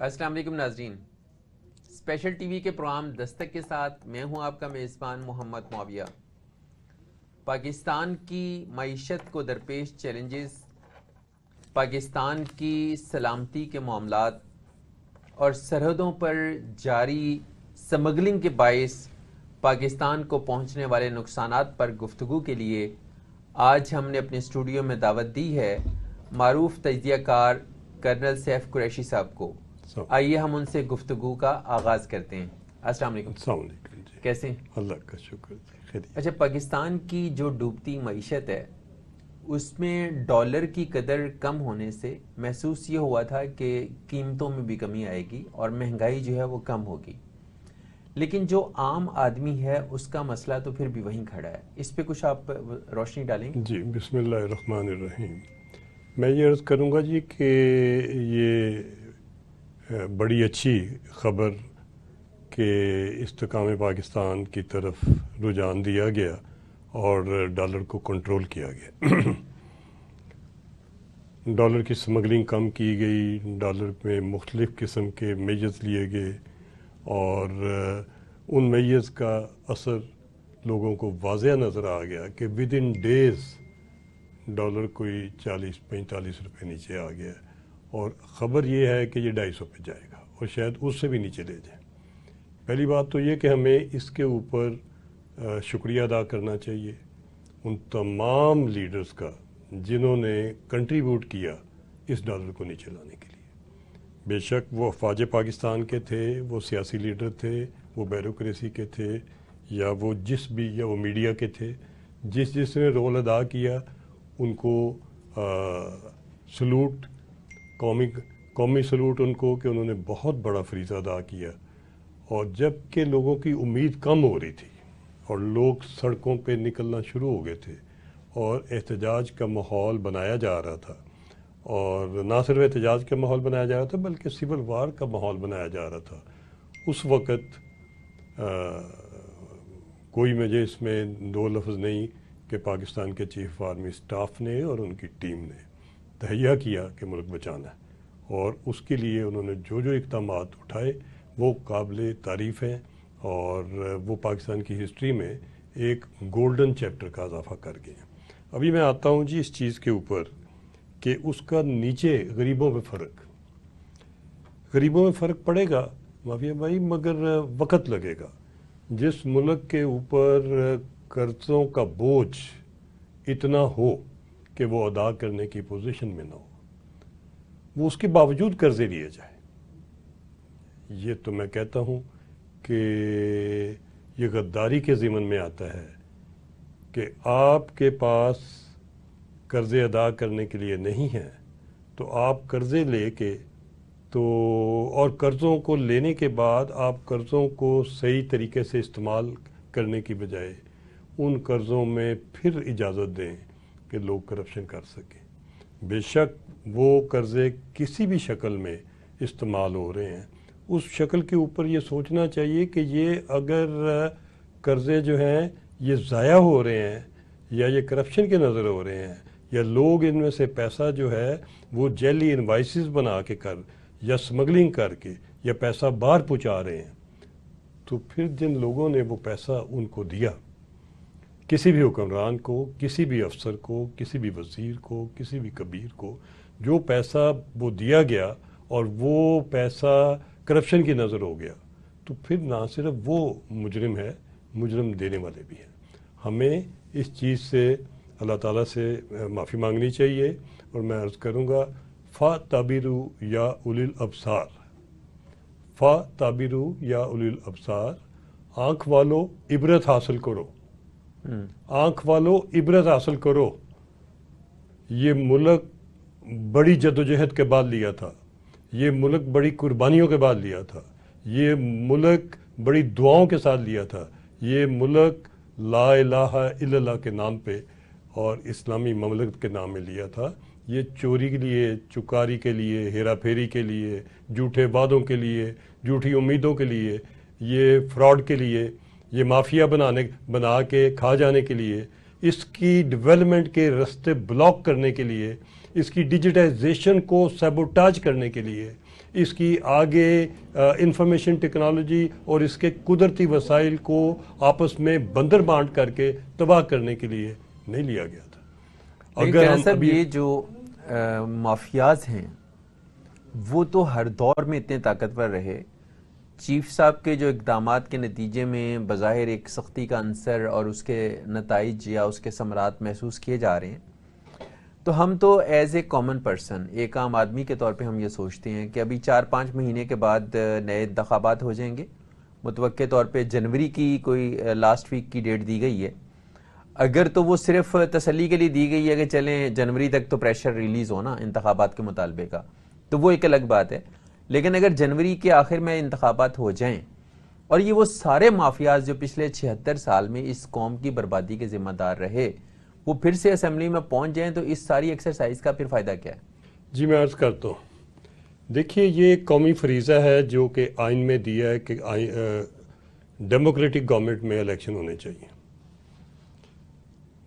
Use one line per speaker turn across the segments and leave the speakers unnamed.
السلام علیکم ناظرین، اسپیشل ٹی وی کے پروگرام دستک کے ساتھ میں ہوں آپ کا میزبان محمد معاویہ۔ پاکستان کی معیشت کو درپیش چیلنجز، پاکستان کی سلامتی کے معاملات اور سرحدوں پر جاری سمگلنگ کے باعث پاکستان کو پہنچنے والے نقصانات پر گفتگو کے لیے آج ہم نے اپنے اسٹوڈیو میں دعوت دی ہے معروف تجزیہ کار کرنل سیف قریشی صاحب کو۔ آئیے ہم ان سے گفتگو کا آغاز کرتے ہیں۔ السلام علیکم۔
السلام علیکم جی۔
کیسے ہیں؟
اللہ کا شکر خیریت۔
اچھا، پاکستان کی جو ڈوبتی معیشت ہے اس میں ڈالر کی قدر کم ہونے سے محسوس یہ ہوا تھا کہ قیمتوں میں بھی کمی آئے گی اور مہنگائی جو ہے وہ کم ہوگی، لیکن جو عام آدمی ہے اس کا مسئلہ تو پھر بھی وہیں کھڑا ہے۔ اس پہ کچھ آپ روشنی ڈالیں گے؟
جی، بسم اللہ الرحمن الرحیم۔ میں یہ عرض کروں گا جی کہ یہ بڑی اچھی خبر کہ استحکام پاکستان کی طرف رجحان دیا گیا اور ڈالر کو کنٹرول کیا گیا۔ ڈالر کی سمگلنگ کم کی گئی، ڈالر میں مختلف قسم کے میجرز لیے گئے اور ان میجرز کا اثر لوگوں کو واضح نظر آ گیا کہ ود ان ڈیز ڈالر کوئی 40-45 روپے نیچے آ گیا، اور خبر یہ ہے کہ یہ 250 پہ جائے گا اور شاید اس سے بھی نیچے لے جائے۔ پہلی بات تو یہ کہ ہمیں اس کے اوپر شکریہ ادا کرنا چاہیے ان تمام لیڈرز کا جنہوں نے کنٹریبیوٹ کیا اس ڈالر کو نیچے لانے کے لیے۔ بے شک وہ افواج پاکستان کے تھے، وہ سیاسی لیڈر تھے، وہ بیوروکریسی کے تھے، یا وہ میڈیا کے تھے، جس نے رول ادا کیا ان کو سلوٹ، قومی سلوٹ ان کو، کہ انہوں نے بہت بڑا فریضہ ادا کیا۔ اور جب کہ لوگوں کی امید کم ہو رہی تھی اور لوگ سڑکوں پہ نکلنا شروع ہو گئے تھے اور احتجاج کا ماحول بنایا جا رہا تھا، اور نہ صرف احتجاج کا ماحول بنایا جا رہا تھا بلکہ سول وار کا ماحول بنایا جا رہا تھا، اس وقت کوئی مجھے اس میں دو لفظ نہیں کہ پاکستان کے چیف آرمی اسٹاف نے اور ان کی ٹیم نے تہیہ کیا کہ ملک بچانا ہے، اور اس کے لیے انہوں نے جو اقدامات اٹھائے وہ قابل تعریف ہیں، اور وہ پاکستان کی ہسٹری میں ایک گولڈن چیپٹر کا اضافہ کر گئے ہیں۔ ابھی میں آتا ہوں جی اس چیز کے اوپر کہ اس کا نیچے غریبوں میں فرق پڑے گا معافیہ بھائی، مگر وقت لگے گا۔ جس ملک کے اوپر قرضوں کا بوجھ اتنا ہو کہ وہ ادا کرنے کی پوزیشن میں نہ ہو، وہ اس کے باوجود قرضے لیے جائے، یہ تو میں کہتا ہوں کہ یہ غداری کے ضمن میں آتا ہے کہ آپ کے پاس قرضے ادا کرنے کے لیے نہیں ہیں تو آپ قرضے لے کے اور قرضوں کو لینے کے بعد آپ قرضوں کو صحیح طریقے سے استعمال کرنے کی بجائے ان قرضوں میں پھر اجازت دیں کہ لوگ کرپشن کر سکیں۔ بے شک وہ قرضے کسی بھی شکل میں استعمال ہو رہے ہیں، اس شکل کے اوپر یہ سوچنا چاہیے کہ یہ اگر قرضے جو ہیں یہ ضائع ہو رہے ہیں یا یہ کرپشن کے نظر ہو رہے ہیں، یا لوگ ان میں سے پیسہ جو ہے وہ جعلی انوائسز بنا کے یا سمگلنگ کر کے یا پیسہ باہر پہنچا رہے ہیں، تو پھر جن لوگوں نے وہ پیسہ ان کو دیا، کسی بھی حکمران کو، کسی بھی افسر کو، کسی بھی وزیر کو، کسی بھی کبیر کو، جو پیسہ وہ دیا گیا اور وہ پیسہ کرپشن کی نظر ہو گیا، تو پھر نہ صرف وہ مجرم ہے، مجرم دینے والے بھی ہیں۔ ہمیں اس چیز سے اللہ تعالیٰ سے معافی مانگنی چاہیے، اور میں عرض کروں گا فَتَعْبِرُوا یا اُولِي الْأَبْصَارِ، فَتَعْبِرُوا یا اُولِي الْأَبْصَارِ، آنکھ والو عبرت حاصل کرو، آنکھ والو عبرت حاصل کرو۔ یہ ملک بڑی جدوجہد کے بعد لیا تھا، یہ ملک بڑی قربانیوں کے بعد لیا تھا، یہ ملک بڑی دعاؤں کے ساتھ لیا تھا، یہ ملک لا الہ الا اللہ کے نام پہ اور اسلامی مملکت کے نام میں لیا تھا۔ یہ چوری کے لیے، چکاری کے لیے، ہیرا پھیری کے لیے، جھوٹے وعدوں کے لیے، جھوٹی امیدوں کے لیے، یہ فراڈ کے لیے، یہ مافیا بنا کے کھا جانے کے لیے، اس کی ڈیولپمنٹ کے راستے بلاک کرنے کے لیے، اس کی ڈیجیٹائزیشن کو سیبوٹاج کرنے کے لیے، اس کی آگے انفارمیشن ٹیکنالوجی اور اس کے قدرتی وسائل کو آپس میں بندر بانٹ کر کے تباہ کرنے کے لیے نہیں لیا گیا تھا.
اگر ہم یہ جو مافیاز ہیں وہ تو ہر دور میں اتنے طاقتور رہے. چیف صاحب کے جو اقدامات کے نتیجے میں بظاہر ایک سختی کا عنصر اور اس کے نتائج یا اس کے ثمرات محسوس کیے جا رہے ہیں, تو ہم تو ایز اے کامن پرسن, ایک عام آدمی کے طور پہ ہم یہ سوچتے ہیں کہ ابھی 4-5 مہینے کے بعد نئے انتخابات ہو جائیں گے. متوقع طور پہ جنوری کی کوئی لاسٹ ویک کی ڈیٹ دی گئی ہے. اگر تو وہ صرف تسلی کے لیے دی گئی ہے کہ چلیں جنوری تک تو پریشر ریلیز ہونا انتخابات کے مطالبے کا, تو وہ ایک الگ بات ہے. لیکن اگر جنوری کے آخر میں انتخابات ہو جائیں اور یہ وہ سارے مافیاز جو پچھلے 76 سال میں اس قوم کی بربادی کے ذمہ دار رہے وہ پھر سے اسمبلی میں پہنچ جائیں, تو اس ساری ایکسرسائز کا پھر فائدہ کیا ہے؟
جی میں عرض کرتا ہوں. دیکھیے یہ قومی فریضہ ہے جو کہ آئین میں دیا ہے کہ ڈیموکریٹک گورنمنٹ میں الیکشن ہونے چاہیے.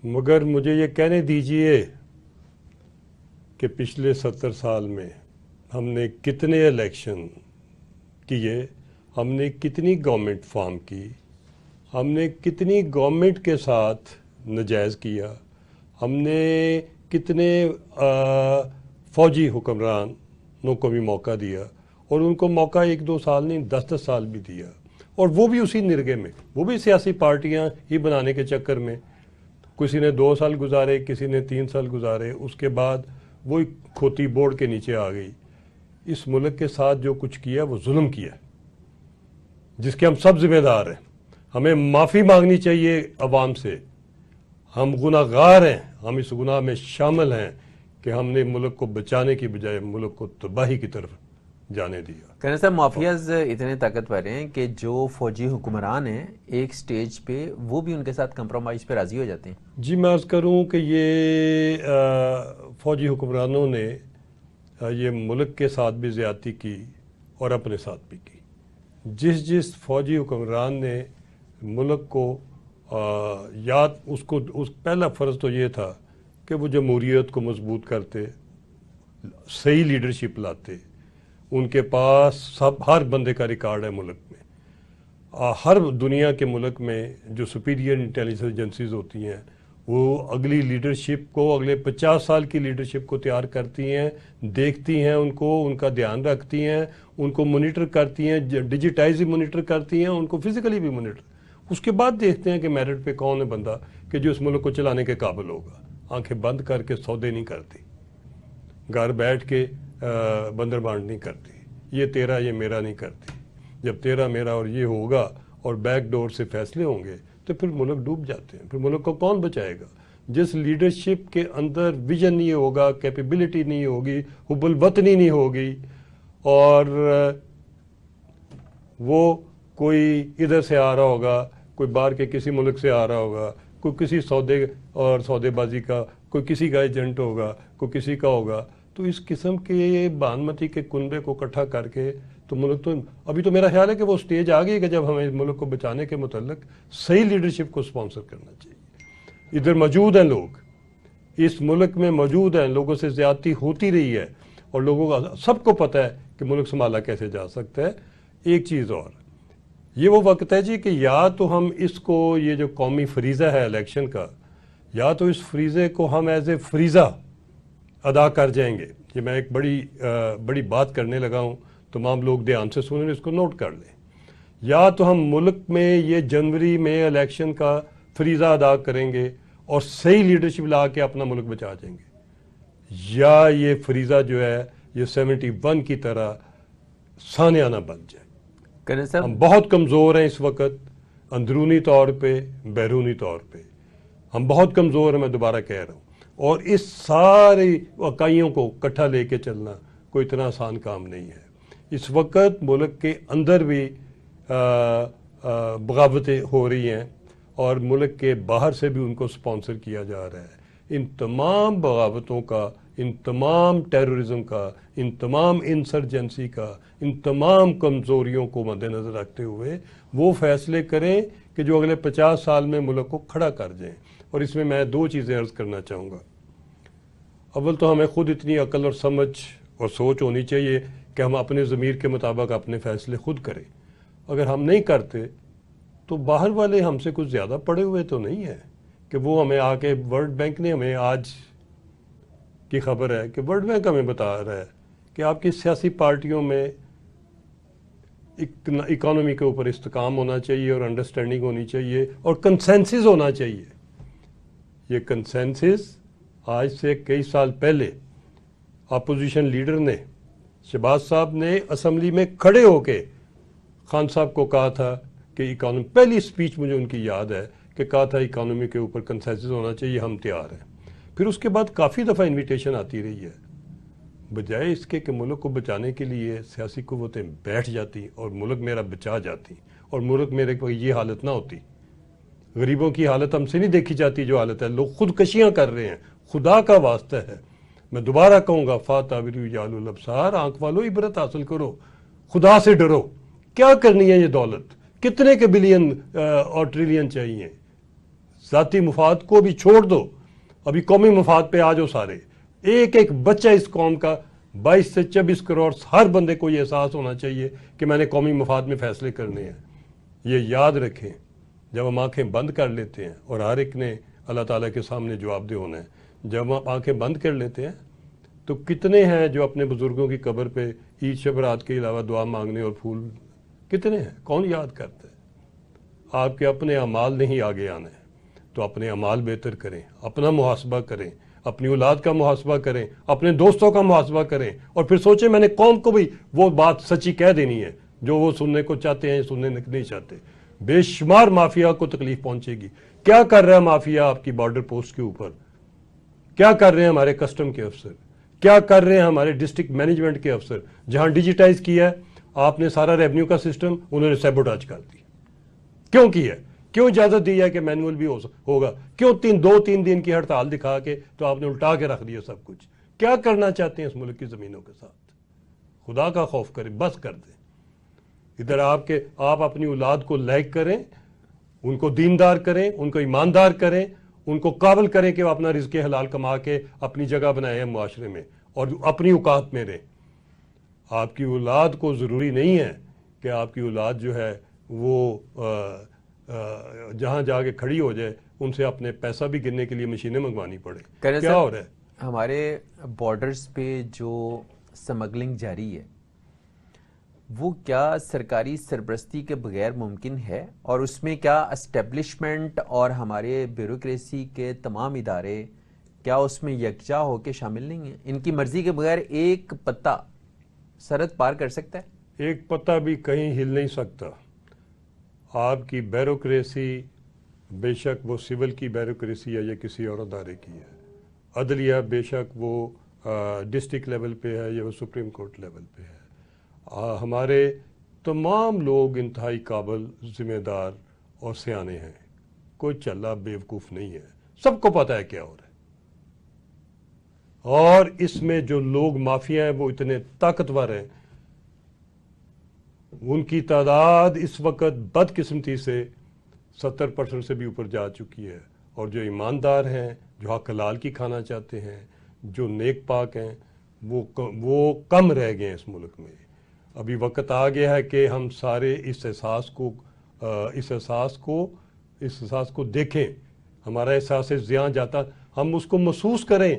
مگر مجھے یہ کہنے دیجئے کہ پچھلے 70 سال میں ہم نے کتنے الیکشن کیے, ہم نے کتنی گورنمنٹ فارم کی, ہم نے کتنی گورنمنٹ کے ساتھ ناجائز کیا, ہم نے کتنے فوجی حکمرانوں کو بھی موقع دیا, اور ان کو موقع 1-2 سال نہیں 10-10 سال بھی دیا, اور وہ بھی اسی نرگے میں, وہ بھی سیاسی پارٹیاں ہی بنانے کے چکر میں. کسی نے 2 سال گزارے, کسی نے 3 سال گزارے, اس کے بعد وہی کھوتی بورڈ کے نیچے آ گئی. اس ملک کے ساتھ جو کچھ کیا وہ ظلم کیا, جس کے ہم سب ذمہ دار ہیں. ہمیں معافی مانگنی چاہیے عوام سے. ہم گناہ گار ہیں, ہم اس گناہ میں شامل ہیں کہ ہم نے ملک کو بچانے کی بجائے ملک کو تباہی کی طرف جانے دیا.
کہنا صاحب مافیاز اتنے طاقتور ہیں کہ جو فوجی حکمران ہیں ایک سٹیج پہ وہ بھی ان کے ساتھ کمپرومائز پہ راضی ہو جاتے ہیں.
جی میں عرض کروں کہ یہ فوجی حکمرانوں نے یہ ملک کے ساتھ بھی زیادتی کی اور اپنے ساتھ بھی کی. جس فوجی حکمران نے ملک کو اس پہلا فرض تو یہ تھا کہ وہ جمہوریت کو مضبوط کرتے, صحیح لیڈرشپ لاتے. ان کے پاس ہر بندے کا ریکارڈ ہے ملک میں. ہر دنیا کے ملک میں جو سپیریئر انٹیلیجنس ایجنسیز ہوتی ہیں وہ اگلی لیڈرشپ کو, اگلے 50 سال کی لیڈرشپ کو تیار کرتی ہیں, دیکھتی ہیں ان کو, ان کا دھیان رکھتی ہیں, ان کو مانیٹر کرتی ہیں, ڈیجیٹائز مانیٹر کرتی ہیں, ان کو فزیکلی بھی مانیٹر. اس کے بعد دیکھتے ہیں کہ میرٹ پہ کون ہے بندہ کہ جو اس ملک کو چلانے کے قابل ہوگا. آنکھیں بند کر کے سودے نہیں کرتی, گھر بیٹھ کے بندر بانٹ نہیں کرتی, یہ تیرا یہ میرا نہیں کرتی. جب تیرا میرا اور یہ ہوگا اور بیک ڈور سے فیصلے ہوں گے تو پھر ملک ڈوب جاتے ہیں. پھر ملک کو کون بچائے گا؟ جس لیڈرشپ کے اندر ویژن نہیں ہوگا, کیپیبلٹی نہیں ہوگی, حب الوطنی نہیں ہوگی, اور وہ کوئی ادھر سے آ رہا ہوگا, کوئی باہر کے کسی ملک سے آ رہا ہوگا, کوئی کسی سودے اور سودے بازی کا, کوئی کسی کا ایجنٹ ہوگا, کوئی کسی کا ہوگا, تو اس قسم کے بانمتی کے کنبے کو اکٹھا کر کے تو ملک تو ابھی تو میرا خیال ہے کہ وہ سٹیج آ گئی کہ جب ہمیں ملک کو بچانے کے متعلق صحیح لیڈرشپ کو سپانسر کرنا چاہیے. ادھر موجود ہیں لوگ, اس ملک میں موجود ہیں, لوگوں سے زیادتی ہوتی رہی ہے اور لوگوں کا سب کو پتہ ہے کہ ملک سنبھالا کیسے جا سکتا ہے. ایک چیز اور, یہ وہ وقت ہے جی کہ یا تو ہم اس کو, یہ جو قومی فریضہ ہے الیکشن کا, یا تو اس فریضے کو ہم ایز اے فریضہ ادا کر جائیں گے. یہ میں ایک بڑی بات کرنے لگا ہوں, تمام لوگ دھیان سے سنیں, اس کو نوٹ کر لیں. یا تو ہم ملک میں یہ جنوری میں الیکشن کا فریضہ ادا کریں گے اور صحیح لیڈرشپ لا کے اپنا ملک بچا جائیں گے, یا یہ فریضہ جو ہے یہ 71 کی طرح سانیانہ بن جائے. ہم بہت کمزور ہیں اس وقت, اندرونی طور پہ, بیرونی طور پہ ہم بہت کمزور ہیں, میں دوبارہ کہہ رہا ہوں. اور اس ساری اکائیوں کو اکٹھا لے کے چلنا کوئی اتنا آسان کام نہیں ہے. اس وقت ملک کے اندر بھی بغاوتیں ہو رہی ہیں اور ملک کے باہر سے بھی ان کو سپانسر کیا جا رہا ہے. ان تمام بغاوتوں کا, ان تمام ٹیررزم کا, ان تمام انسرجنسی کا, ان تمام کمزوریوں کو مد نظر رکھتے ہوئے وہ فیصلے کریں کہ جو اگلے 50 سال میں ملک کو کھڑا کر جائیں. اور اس میں 2 چیزیں عرض کرنا چاہوں گا. اول تو ہمیں خود اتنی عقل اور سمجھ اور سوچ ہونی چاہیے کہ ہم اپنے ضمیر کے مطابق اپنے فیصلے خود کریں. اگر ہم نہیں کرتے تو باہر والے ہم سے کچھ زیادہ پڑے ہوئے تو نہیں ہیں کہ وہ ہمیں آ کے ورلڈ بینک نے ہمیں آج کی خبر ہے کہ ورلڈ بینک ہمیں بتا رہا ہے کہ آپ کی سیاسی پارٹیوں میں اکانومی کے اوپر استحکام ہونا چاہیے اور انڈرسٹینڈنگ ہونی چاہیے اور کنسنسس ہونا چاہیے. یہ کنسنسس آج سے کئی سال پہلے اپوزیشن لیڈر نے شہباز صاحب نے اسمبلی میں کھڑے ہو کے خان صاحب کو کہا تھا کہ اکانومی، پہلی سپیچ مجھے ان کی یاد ہے کہ کہا تھا اکانومی کے اوپر کنسنسس ہونا چاہیے، ہم تیار ہیں. پھر اس کے بعد کافی دفعہ انویٹیشن آتی رہی ہے. بجائے اس کے کہ ملک کو بچانے کے لیے سیاسی قوتیں بیٹھ جاتی اور ملک میرا بچا جاتی اور ملک میرے کو یہ حالت نہ ہوتی. غریبوں کی حالت ہم سے نہیں دیکھی جاتی جو حالت ہے. لوگ خودکشیاں کر رہے ہیں. خدا کا واسطہ ہے، میں دوبارہ کہوں گا، فاتعبروا یا اولو الابصار، آنکھ والو عبرت حاصل کرو، خدا سے ڈرو. کیا کرنی ہے یہ دولت؟ کتنے کے بلین اور ٹریلین چاہیے؟ ذاتی مفاد کو بھی چھوڑ دو، ابھی قومی مفاد پہ آ جاؤ سارے. ایک ایک بچہ اس قوم کا 22 سے 24 کروڑ، ہر بندے کو یہ احساس ہونا چاہیے کہ میں نے قومی مفاد میں فیصلے کرنے ہیں. یہ یاد رکھیں، جب ہم آنکھیں بند کر لیتے ہیں اور ہر ایک نے اللہ تعالیٰ کے سامنے جواب دہ ہونا ہے، جب ہم آنکھیں بند کر لیتے ہیں تو کتنے ہیں جو اپنے بزرگوں کی قبر پہ عید شب رات کے علاوہ دعا مانگنے اور پھول، کتنے ہیں؟ کون یاد کرتا ہے؟ آپ کے اپنے اعمال نہیں آگے آنا ہے تو اپنے اعمال بہتر کریں، اپنا محاسبہ کریں، اپنی اولاد کا محاسبہ کریں، اپنے دوستوں کا محاسبہ کریں اور پھر سوچیں میں نے قوم کو بھی وہ بات سچی کہہ دینی ہے جو وہ سننے کو چاہتے ہیں، سننے نہیں چاہتے. بے شمار مافیا کو تکلیف پہنچے گی. کیا کر رہا ہے مافیا آپ کی بارڈر پوسٹ کے اوپر؟ کیا کر رہے ہیں ہمارے کسٹم کے افسر؟ کیا کر رہے ہیں ہمارے ڈسٹرکٹ مینجمنٹ کے افسر؟ جہاں ڈیجیٹائز کیا ہے آپ نے سارا ریونیو کا سسٹم، انہوں نے سیبوٹاج کر دی. کیوں کی ہے؟ کیوں اجازت دی ہے کہ مینول بھی ہوگا؟ کیوں 2-3 دن کی ہڑتال دکھا کے تو آپ نے الٹا کے رکھ دیا سب کچھ؟ کیا کرنا چاہتے ہیں اس ملک کی زمینوں کے ساتھ؟ خدا کا خوف کریں، بس کر دیں. ادھر آپ اپنی اولاد کو لائق کریں، ان کو دیندار کریں، ان کو ایماندار کریں، ان کو قابل کریں کہ وہ اپنا رزق حلال کما کے اپنی جگہ بنائے ہیں معاشرے میں اور اپنی اوقات میں رہیں. آپ کی اولاد کو ضروری نہیں ہے کہ آپ کی اولاد جو ہے وہ جہاں جا کے کھڑی ہو جائے، ان سے اپنے پیسہ بھی گننے کے لیے مشینیں منگوانی پڑے. کیا ہو رہا ہے؟
ہمارے بارڈرز پہ جو سمگلنگ جاری ہے وہ کیا سرکاری سرپرستی کے بغیر ممکن ہے؟ اور اس میں کیا اسٹیبلشمنٹ اور ہمارے بیوروکریسی کے تمام ادارے کیا اس میں یکجا ہو کے شامل نہیں ہیں؟ ان کی مرضی کے بغیر ایک پتا سرحد پار کر سکتا ہے؟
ایک پتا بھی کہیں ہل نہیں سکتا. آپ کی بیوروکریسی بے شک وہ سول کی بیوروکریسی ہے یا کسی اور ادارے کی ہے، عدلیہ بے شک وہ ڈسٹرکٹ لیول پہ ہے یا وہ سپریم کورٹ لیول پہ ہے. ہمارے تمام لوگ انتہائی قابل، ذمہ دار اور سیانے ہیں. کوئی چلا بیوقوف نہیں ہے، سب کو پتہ ہے کیا ہو رہا ہے. اور اس میں جو لوگ مافیا ہیں وہ اتنے طاقتور ہیں، ان کی تعداد اس وقت بدقسمتی سے 70% سے بھی اوپر جا چکی ہے. اور جو ایماندار ہیں، جو حق حلال کی کھانا چاہتے ہیں، جو نیک پاک ہیں، وہ کم رہ گئے ہیں اس ملک میں. ابھی وقت آ گیا ہے کہ ہم سارے اس احساس کو دیکھیں. ہمارا احساس زیاں جاتا، ہم اس کو محسوس کریں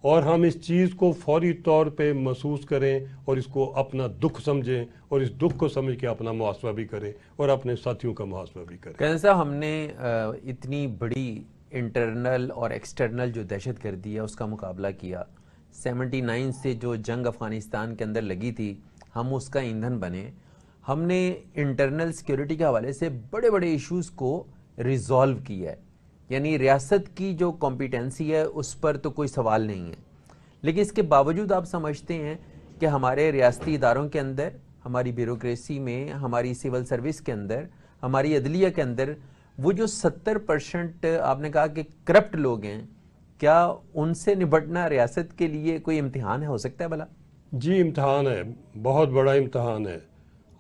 اور ہم اس چیز کو فوری طور پہ محسوس کریں اور اس کو اپنا دکھ سمجھیں اور اس دکھ کو سمجھ کے اپنا محاسبہ بھی کریں اور اپنے ساتھیوں کا محاسبہ بھی کریں.
کہنے صاحب، ہم نے اتنی بڑی انٹرنل اور ایکسٹرنل جو دہشت گردی ہے اس کا مقابلہ کیا. 79 سے جو جنگ افغانستان کے اندر لگی تھی ہم اس کا ایندھن بنے. ہم نے انٹرنل سیکیورٹی کے حوالے سے بڑے بڑے ایشوز کو ریزالو کیا ہے. یعنی ریاست کی جو کمپیٹنسی ہے اس پر تو کوئی سوال نہیں ہے، لیکن اس کے باوجود آپ سمجھتے ہیں کہ ہمارے ریاستی اداروں کے اندر، ہماری بیوروکریسی میں، ہماری سول سروس کے اندر، ہماری عدلیہ کے اندر وہ جو 70% آپ نے کہا کہ کرپٹ لوگ ہیں، کیا ان سے نبٹنا ریاست کے لیے کوئی امتحان ہو سکتا ہے بھلا؟
جی امتحان ہے، بہت بڑا امتحان ہے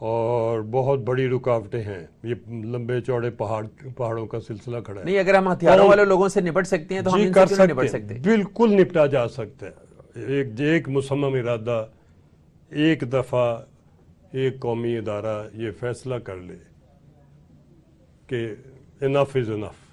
اور بہت بڑی رکاوٹیں ہیں. یہ لمبے چوڑے پہاڑوں کا سلسلہ کھڑا ہے.
نہیں، اگر ہم ہتھیاروں والے لوگوں سے نپٹ سکتے ہیں تو ہم ان سے کیوں نہیں نپٹ سکتے؟
بالکل نپٹا جا سکتا ہے. ایک مصمم ارادہ ایک دفعہ ایک قومی ادارہ یہ فیصلہ کر لے کہ انف از انف،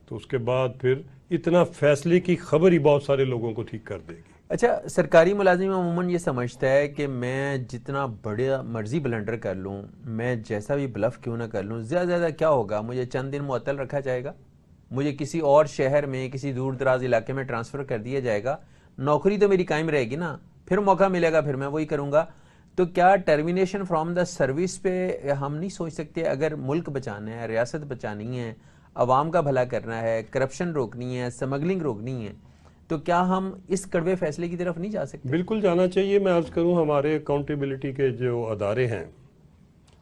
تو اس کے بعد پھر اتنا فیصلے کی خبر ہی بہت سارے لوگوں کو ٹھیک کر دے گی۔
اچھا، سرکاری ملازم عموماً یہ سمجھتا ہے کہ میں جتنا بڑا مرضی بلنڈر کر لوں، میں جیسا بھی بلف کیوں نہ کر لوں، زیادہ زیادہ کیا ہوگا، مجھے چند دن معطل رکھا جائے گا، مجھے کسی اور شہر میں کسی دور دراز علاقے میں ٹرانسفر کر دیا جائے گا، نوکری تو میری قائم رہے گی نا، پھر موقع ملے گا پھر میں وہی کروں گا۔ تو کیا ٹرمینیشن فرام دا سروس پہ ہم نہیں سوچ سکتے؟ اگر ملک بچانا ہے، ریاست بچانی ہے، عوام کا بھلا کرنا ہے، کرپشن روکنی ہے، سمگلنگ روکنی ہے، تو کیا ہم اس کڑوے فیصلے کی طرف نہیں جا سکتے؟
بالکل جانا چاہیے۔ میں عرض کروں ہمارے اکاؤنٹیبلٹی کے جو ادارے ہیں،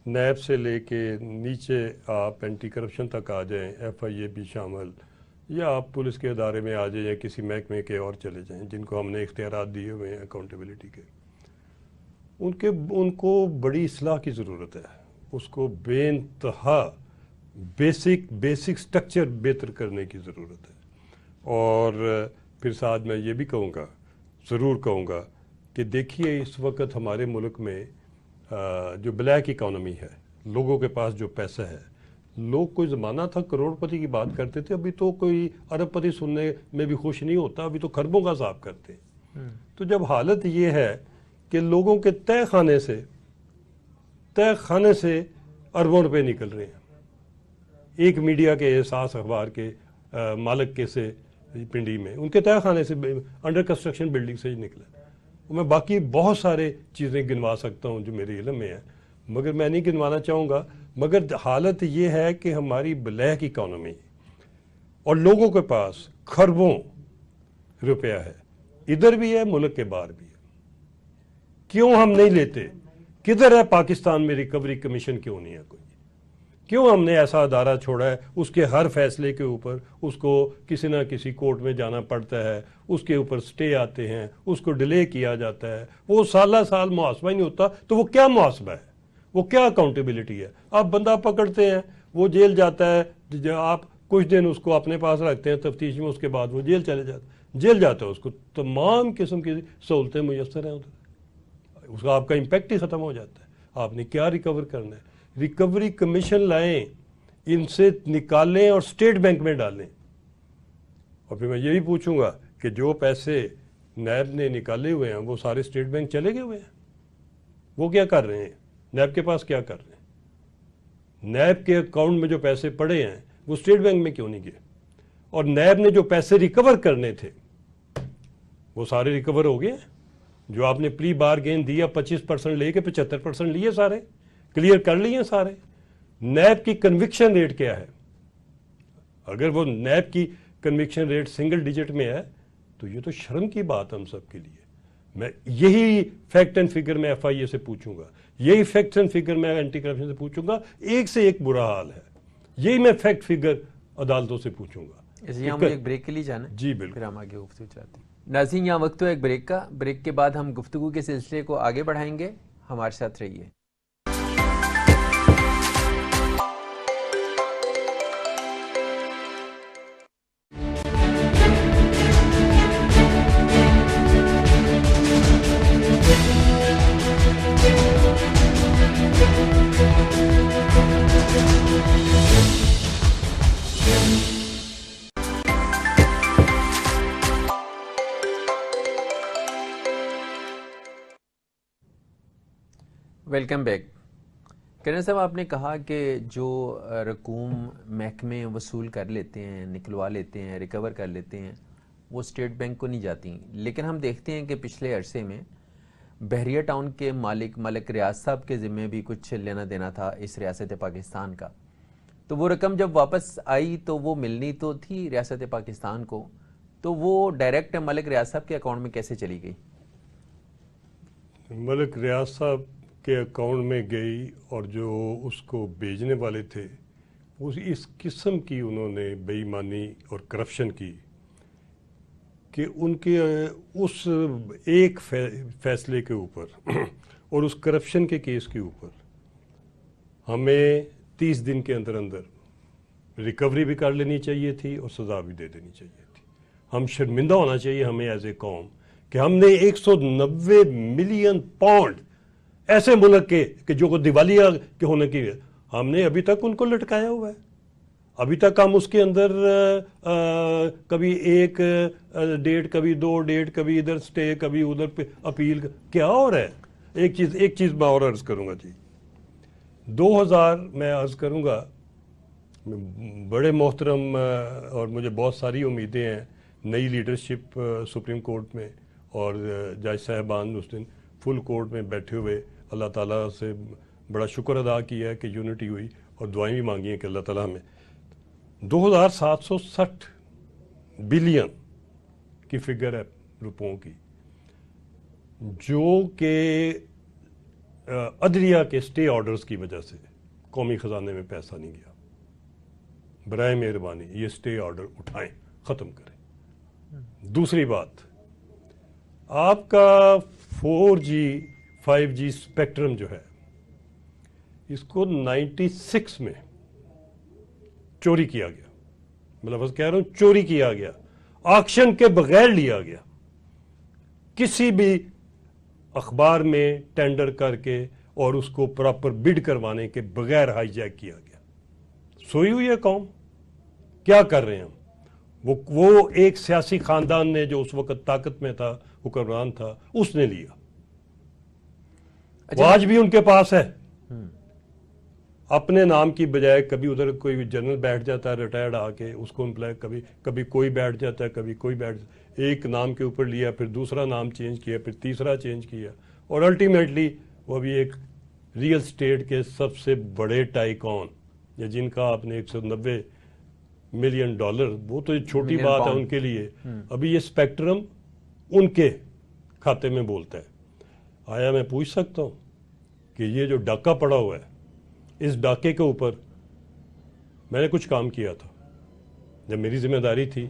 نیب سے لے کے نیچے آپ اینٹی کرپشن تک آ جائیں، ایف آئی اے بھی شامل، یا آپ پولیس کے ادارے میں آ جائیں یا کسی محکمے کے اور چلے جائیں جن کو ہم نے اختیارات دیے ہوئے ہیں اکاؤنٹیبلٹی کے، ان کو بڑی اصلاح کی ضرورت ہے۔ اس کو بے انتہا بیسک سٹرکچر بہتر کرنے کی ضرورت ہے۔ اور پھر ساتھ میں یہ بھی کہوں گا، ضرور کہوں گا کہ دیکھیے اس وقت ہمارے ملک میں جو بلیک اکانومی ہے، لوگوں کے پاس جو پیسہ ہے، لوگ کوئی زمانہ تھا کروڑ پتی کی بات کرتے تھے، ابھی تو کوئی ارب پتی سننے میں بھی خوش نہیں ہوتا، ابھی تو خربوں کا حساب کرتے ہیں۔ تو جب حالت یہ ہے کہ لوگوں کے تہ خانے سے اربوں روپے نکل رہے ہیں، ایک میڈیا کے احساس اخبار کے مالک کے سے پنڈی میں ان کے تہ خانے سے انڈر کنسٹرکشن بلڈنگ سے ہی نکلا۔ میں باقی بہت سارے چیزیں گنوا سکتا ہوں جو میرے علم میں ہیں، مگر میں نہیں گنوانا چاہوں گا۔ مگر حالت یہ ہے کہ ہماری بلیک اکانومی اور لوگوں کے پاس خربوں روپیہ ہے، ادھر بھی ہے ملک کے باہر بھی ہے۔ کیوں ہم نہیں لیتے؟ کدھر ہے پاکستان میں ریکوری کمیشن؟ کیوں نہیں ہے کوئی؟ کیوں ہم نے ایسا ادارہ چھوڑا ہے؟ اس کے ہر فیصلے کے اوپر اس کو کسی نہ کسی کورٹ میں جانا پڑتا ہے، اس کے اوپر سٹے آتے ہیں، اس کو ڈیلے کیا جاتا ہے، وہ سالہ سال محاسبہ ہی نہیں ہوتا۔ تو وہ کیا محاسبہ ہے؟ وہ کیا اکاؤنٹیبلٹی ہے؟ آپ بندہ پکڑتے ہیں، وہ جیل جاتا ہے، آپ کچھ دن اس کو اپنے پاس رکھتے ہیں تفتیش میں، اس کے بعد وہ جیل چلے جاتا ہے، جیل جاتا ہے، اس کو تمام قسم کی سہولتیں میسر ہیں ادھر، اس کا آپ کا امپیکٹ ہی ختم ہو جاتا ہے۔ آپ نے کیا ریکور کرنا ہے؟ ریکوری کمیشن لائیں، ان سے نکالیں اور اسٹیٹ بینک میں ڈالیں۔ اور پھر میں یہ بھی پوچھوں گا کہ جو پیسے نیب نے نکالے ہوئے ہیں وہ سارے اسٹیٹ بینک چلے گئے ہوئے ہیں، وہ کیا کر رہے ہیں؟ نیب کے پاس کیا کر رہے ہیں؟ نیب کے اکاؤنٹ میں جو پیسے پڑے ہیں وہ اسٹیٹ بینک میں کیوں نہیں گئے؟ اور نیب نے جو پیسے ریکور کرنے تھے وہ سارے ریکور ہو گئے ہیں؟ جو آپ نے پری بار گین دیا 25% لے کے 75% لیے، سارے کلیئر کر لیے سارے۔ نیب کی کنوکشن ریٹ کیا ہے؟ اگر وہ نیب کی کنوکشن ریٹ سنگل ڈیجٹ میں ہے تو یہ تو شرم کی بات ہم سب کے لیے۔ میں یہی فیکٹ اینڈ فگر میں ایف آئی اے سے پوچھوں گا، یہی فیکٹ اینڈ فگر میں اینٹی کرپشن سے پوچھوں گا، ایک سے ایک برا حال ہے، یہی میں فیکٹ فگر عدالتوں سے پوچھوں گا۔
اس لیے ہم ایک بریک کے لیے جانا ہے،
جی بالکل،
پھر ہم آگے گفتگو چاہتے ہیں۔ ناظرین، یہاں وقت ہو ایک بریک کا، بریک کے بعد ہم گفتگو کے سلسلے کو آگے بڑھائیں گے، ہمارے ساتھ رہیے۔ Welcome back. کرن صاحب، آپ نے کہا کہ جو رقوم محکمے وصول کر لیتے ہیں، نکلوا لیتے ہیں، ریکور کر لیتے ہیں، وہ اسٹیٹ بینک کو نہیں جاتی، لیکن ہم دیکھتے ہیں کہ پچھلے عرصے میں بحریہ ٹاؤن کے ملک ریاض صاحب کے ذمے بھی کچھ لینا دینا تھا اس ریاست پاکستان کا، تو وہ رقم جب واپس آئی تو وہ ملنی تو تھی ریاست پاکستان کو، تو وہ ڈائریکٹ ملک ریاض صاحب کے اکاؤنٹ میں کیسے چلی گئی؟
ملک ریاض صاحب کے اکاؤنٹ میں گئی، اور جو اس کو بھیجنے والے تھے وہ اس قسم کی انہوں نے بے ایمانی اور کرپشن کی کہ ان کے اس ایک فیصلے کے اوپر اور اس کرپشن کے کیس کے اوپر ہمیں 30 دن کے اندر ریکوری بھی کر لینی چاہیے تھی اور سزا بھی دے دینی چاہیے تھی۔ ہم شرمندہ ہونا چاہیے ہمیں ایز اے قوم کہ ہم نے 190 ملین پاؤنڈ ایسے ملک کے کہ جو کو دیوالیہ کے ہونے کی ہم نے ابھی تک ان کو لٹکایا ہوا ہے. ابھی تک ہم اس کے اندر کبھی ایک ڈیٹ, کبھی 2 ڈیٹ, کبھی ادھر سٹے, کبھی ادھر پہ اپیل. کیا ہو رہا ہے؟ ایک چیز میں اور عرض کروں گا جی. 2000 میں عرض کروں گا, بڑے محترم اور مجھے بہت ساری امیدیں ہیں نئی لیڈرشپ سپریم کورٹ میں, اور جج صاحبان اس دن فل کورٹ میں بیٹھے ہوئے اللہ تعالیٰ سے بڑا شکر ادا کیا ہے کہ یونٹی ہوئی, اور دعائیں بھی مانگی ہیں کہ اللہ تعالیٰ ہمیں 2760 بلین کی فگر ہے روپوں کی, جو کہ عدلیہ کے سٹے آرڈرز کی وجہ سے قومی خزانے میں پیسہ نہیں گیا. برائے مہربانی یہ سٹے آرڈر اٹھائیں, ختم کریں. دوسری بات, آپ کا 4G 5G اسپیکٹرم جو ہے, اس کو 96 میں چوری کیا گیا. میں لفظ کہہ رہا ہوں چوری کیا گیا, آکشن کے بغیر لیا گیا, کسی بھی اخبار میں ٹینڈر کر کے اور اس کو پراپر بڈ کروانے کے بغیر ہائی جیک کیا گیا. سوئی ہوئی ہے قوم, کیا کر رہے ہیں ہم؟ وہ ایک سیاسی خاندان نے جو اس وقت طاقت میں تھا, حکمران تھا, اس نے لیا. وہ آج بھی ان کے پاس ہے. اپنے نام کی بجائے کبھی ادھر کوئی جنرل بیٹھ جاتا ہے ریٹائرڈ آ کے, اس کو امپلائی, کبھی کوئی بیٹھ جاتا ہے, کبھی کوئی بیٹھ جاتا ہے. ایک نام کے اوپر لیا, پھر دوسرا نام چینج کیا, پھر تیسرا چینج کیا, اور الٹیمیٹلی وہ بھی ایک ریئل اسٹیٹ کے سب سے بڑے ٹائیکون, یا جن کا آپ نے 190 ملین ڈالر, وہ تو چھوٹی بات ہے ان کے لیے. ابھی یہ اسپیکٹرم ان کے کھاتے میں بولتا ہے. آیا میں پوچھ سکتا ہوں کہ یہ جو ڈاکہ پڑا ہوا ہے, اس ڈاکے کے اوپر میں نے کچھ کام کیا تھا جب میری ذمہ داری تھی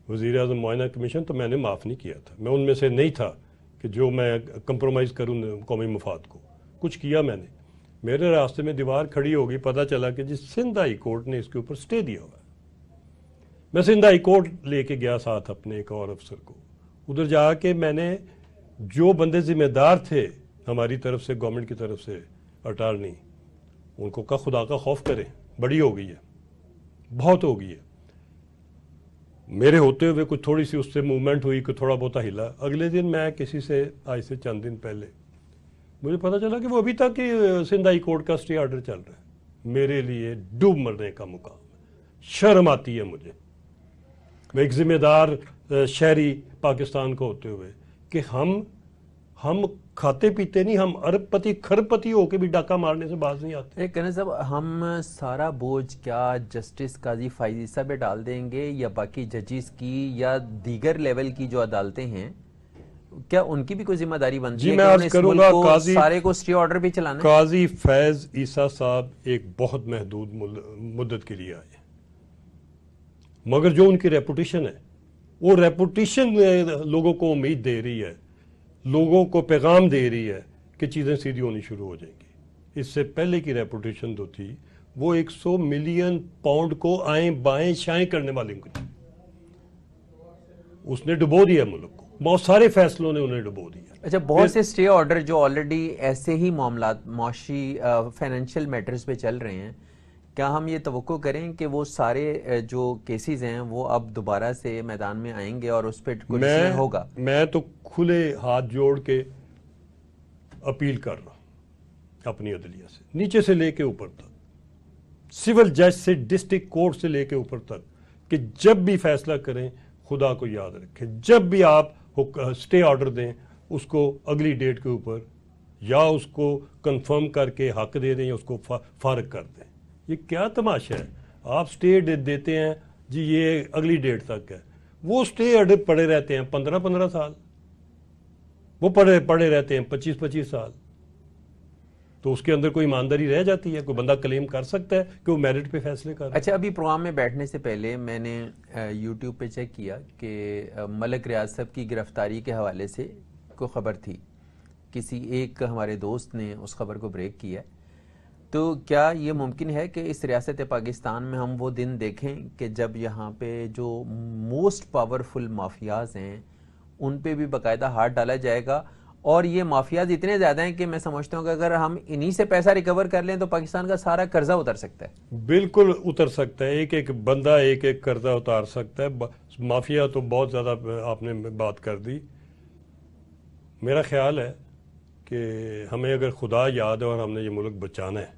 وزیر اعظم معائنہ کمیشن, تو میں نے معاف نہیں کیا تھا. میں ان میں سے نہیں تھا کہ جو میں کمپرومائز کروں قومی مفاد کو. کچھ کیا میں نے, میرے راستے میں دیوار کھڑی ہوگی, پتہ چلا کہ جس سندھ ہائی کورٹ نے اس کے اوپر سٹے دیا ہوا ہے. میں سندھ ہائی کورٹ لے کے گیا ساتھ اپنے ایک اور افسر کو. ادھر جا کے میں نے جو بندے ذمہ دار تھے ہماری طرف سے, گورنمنٹ کی طرف سے, اٹارنی, ان کو کہا خدا کا خوف کریں, بڑی ہو گئی ہے, بہت ہو گئی ہے. میرے ہوتے ہوئے کچھ تھوڑی سی اس سے موومنٹ ہوئی, کہ تھوڑا بہت ہلا. اگلے دن میں کسی سے, آج سے چند دن پہلے, مجھے پتا چلا کہ وہ ابھی تک سندھ ہائی کورٹ کا سٹے آرڈر چل رہا ہے. میرے لیے ڈوب مرنے کا مقام ہے. شرم آتی ہے مجھے, میں ایک ذمہ دار شہری پاکستان کو ہوتے ہوئے, کہ ہم کھاتے پیتے نہیں, ہم ارب پتی کھرب پتی ہو کے بھی ڈاکہ مارنے سے باز نہیں آتے.
کہنا صاحب, ہم سارا بوجھ کیا جسٹس قاضی فائز عیسیٰ پہ ڈال دیں گے, یا باقی ججز کی, یا دیگر لیول کی جو عدالتیں ہیں, کیا ان کی بھی کوئی ذمہ داری بنتی ہے
میں عرض کروں گا, قاضی
سارے کو سٹے آرڈر پہ چلانا؟
قاضی فیض عیسیٰ صاحب ایک بہت محدود مدت کے لیے آئے, مگر جو ان کی ریپوٹیشن ہے, وہ ریپوٹیشن لوگوں کو امید دے رہی ہے, لوگوں کو پیغام دے رہی ہے کہ چیزیں سیدھی ہونی شروع ہو جائیں گی. اس سے پہلے کی ریپوٹیشن جو تھی وہ 100 ملین پاؤنڈ کو آئیں بائیں شائیں کرنے والے کو تھی. اس نے ڈبو دیا ملک کو, بہت سارے فیصلوں نے انہیں ڈبو دیا.
اچھا, بہت سے سٹے آرڈر جو آلریڈی ایسے ہی معاملات, معاشی فائنینشیل میٹرز پہ چل رہے ہیں, کیا ہم یہ توقع کریں کہ وہ سارے جو کیسز ہیں وہ اب دوبارہ سے میدان میں آئیں گے اور اس پہ کوئی ڈیسیژن ہوگا؟
میں تو کھلے ہاتھ جوڑ کے اپیل کر رہا ہوں اپنی عدلیہ سے, نیچے سے لے کے اوپر تک, سول جج سے ڈسٹرکٹ کورٹ سے لے کے اوپر تک, کہ جب بھی فیصلہ کریں خدا کو یاد رکھیں. جب بھی آپ سٹے آرڈر دیں, اس کو اگلی ڈیٹ کے اوپر یا اس کو کنفرم کر کے حق دے دیں, یا اس کو فارغ کر دیں. یہ کیا تماشا ہے؟ آپ سٹے دیتے ہیں جی, یہ اگلی ڈیٹ تک ہے. وہ سٹے آرڈر پڑے رہتے ہیں 15 سال, وہ پڑے رہتے ہیں 25 سال. تو اس کے اندر کوئی ایمانداری رہ جاتی ہے؟ کوئی بندہ کلیم کر سکتا ہے کہ وہ میرٹ پہ فیصلے کر رہا ہے؟
اچھا, ابھی پروگرام میں بیٹھنے سے پہلے میں نے یوٹیوب پہ چیک کیا کہ ملک ریاض صاحب کی گرفتاری کے حوالے سے کوئی خبر تھی, کسی ایک ہمارے دوست نے اس خبر کو بریک کیا. تو کیا یہ ممکن ہے کہ اس ریاست پاکستان میں ہم وہ دن دیکھیں کہ جب یہاں پہ جو موسٹ پاورفل مافیاز ہیں ان پہ بھی باقاعدہ ہاتھ ڈالا جائے گا. اور یہ مافیاز اتنے زیادہ ہیں کہ میں سمجھتا ہوں کہ اگر ہم انہی سے پیسہ ریکور کر لیں تو پاکستان کا سارا قرضہ اتر سکتا ہے.
بالکل اتر سکتا ہے. ایک ایک بندہ ایک ایک قرضہ اتار سکتا ہے. مافیا تو بہت زیادہ آپ نے بات کر دی. میرا خیال ہے کہ ہمیں اگر خدا یاد ہے اور ہم نے یہ ملک بچانا ہے